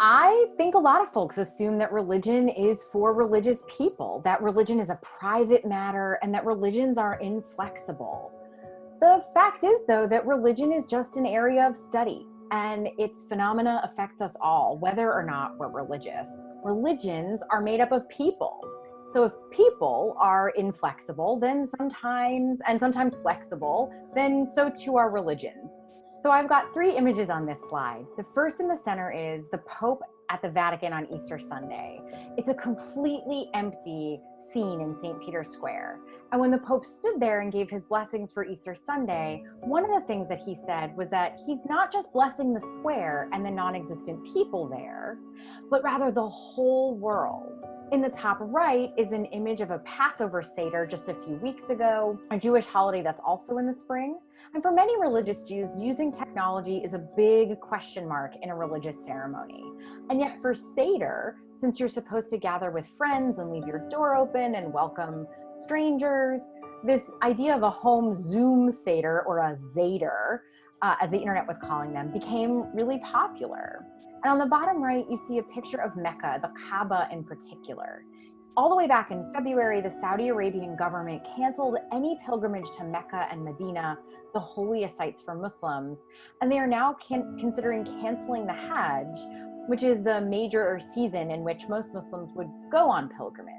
I think a lot of folks assume that religion is for religious people, that religion is a private matter, and that religions are inflexible. The fact is, though, that religion is just an area of study, and its phenomena affects us all, whether or not we're religious. Religions are made up of people. So if people are inflexible, then sometimes flexible, then so too are religions. So I've got three images on this slide. The first in the center is the Pope at the Vatican on Easter Sunday. It's a completely empty scene in St. Peter's Square. And when the Pope stood there and gave his blessings for Easter Sunday, one of the things that he said was that he's not just blessing the square and the non-existent people there, but rather the whole world. In the top right is an image of a Passover Seder just a few weeks ago, a Jewish holiday that's also in the spring. And for many religious Jews, using technology is a big question mark in a religious ceremony. And yet for Seder, since you're supposed to gather with friends and leave your door open and welcome strangers, this idea of a home Zoom Seder, or a Zeder, as the internet was calling them, became really popular. And on the bottom right, you see a picture of Mecca, the Kaaba in particular. All the way back in February, the Saudi Arabian government canceled any pilgrimage to Mecca and Medina, the holiest sites for Muslims, and they are now considering canceling the Hajj, which is the major season in which most Muslims would go on pilgrimage.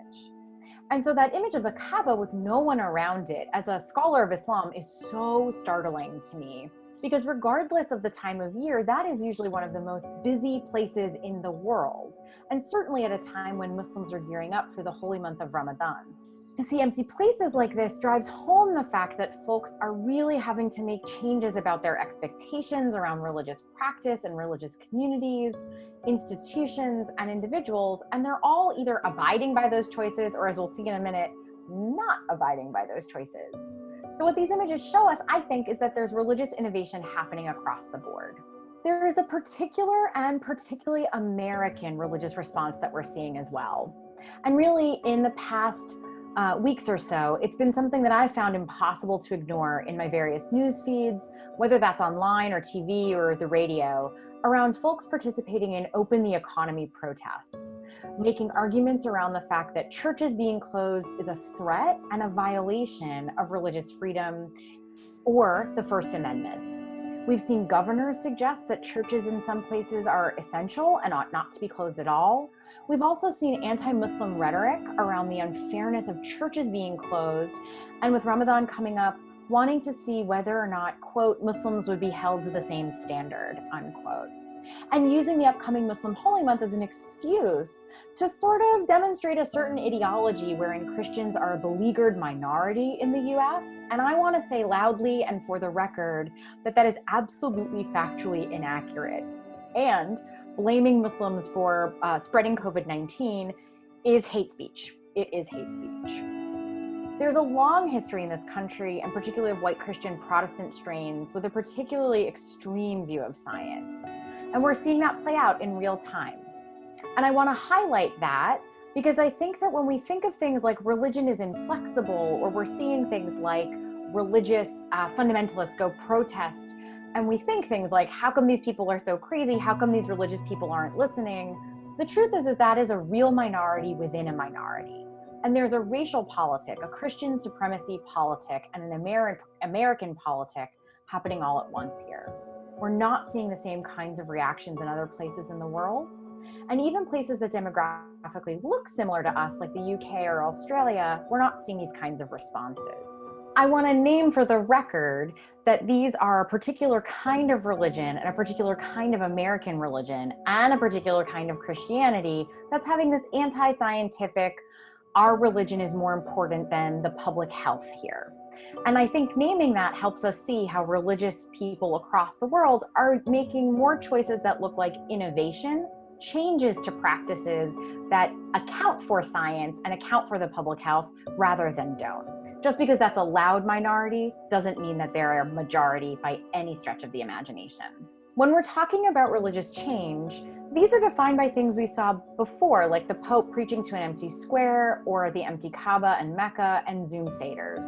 And so that image of the Kaaba with no one around it, as a scholar of Islam, is so startling to me. Because regardless of the time of year, that is usually one of the most busy places in the world, and certainly at a time when Muslims are gearing up for the holy month of Ramadan. To see empty places like this drives home the fact that folks are really having to make changes about their expectations around religious practice and religious communities, institutions, and individuals, and they're all either abiding by those choices or, as we'll see in a minute, not abiding by those choices. So what these images show us, I think, is that there's religious innovation happening across the board. There is a particular and particularly American religious response that we're seeing as well. And really, in the past weeks or so, it's been something that I've found impossible to ignore in my various news feeds, whether that's online or TV or the radio, around folks participating in open the economy protests, making arguments around the fact that churches being closed is a threat and a violation of religious freedom or the First Amendment. We've seen governors suggest that churches in some places are essential and ought not to be closed at all. We've also seen anti-Muslim rhetoric around the unfairness of churches being closed, and with Ramadan coming up, wanting to see whether or not, quote, Muslims would be held to the same standard, unquote. And using the upcoming Muslim Holy Month as an excuse to sort of demonstrate a certain ideology wherein Christians are a beleaguered minority in the US. And I want to say loudly and for the record that that is absolutely factually inaccurate. And blaming Muslims for spreading COVID-19 is hate speech. It is hate speech. There's a long history in this country, and particularly of white Christian Protestant strains, with a particularly extreme view of science. And we're seeing that play out in real time. And I want to highlight that because I think that when we think of things like religion is inflexible, or we're seeing things like religious fundamentalists go protest, and we think things like, how come these people are so crazy? How come these religious people aren't listening? The truth is that is a real minority within a minority. And there's a racial politic, a Christian supremacy politic, and an American politic happening all at once here. We're not seeing the same kinds of reactions in other places in the world. And even places that demographically look similar to us, like the UK or Australia, we're not seeing these kinds of responses. I want to name for the record that these are a particular kind of religion and a particular kind of American religion and a particular kind of Christianity that's having this anti-scientific, our religion is more important than the public health here. And I think naming that helps us see how religious people across the world are making more choices that look like innovation, changes to practices that account for science and account for the public health rather than don't. Just because that's a loud minority doesn't mean that they're a majority by any stretch of the imagination. When we're talking about religious change, these are defined by things we saw before, like the Pope preaching to an empty square, or the empty Kaaba and Mecca, and Zoom Seders.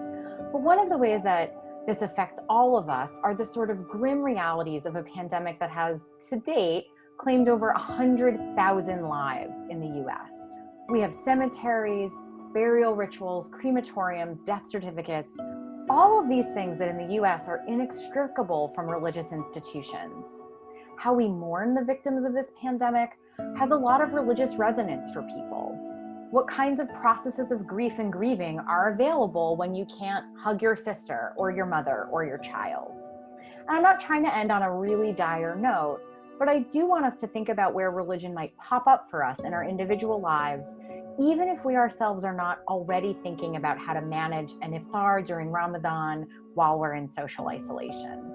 But one of the ways that this affects all of us are the sort of grim realities of a pandemic that has, to date, claimed over 100,000 lives in the US. We have cemeteries, burial rituals, crematoriums, death certificates, all of these things that in the US are inextricable from religious institutions. How we mourn the victims of this pandemic has a lot of religious resonance for people. What kinds of processes of grief and grieving are available when you can't hug your sister or your mother or your child? And I'm not trying to end on a really dire note, but I do want us to think about where religion might pop up for us in our individual lives, even if we ourselves are not already thinking about how to manage an iftar during Ramadan while we're in social isolation.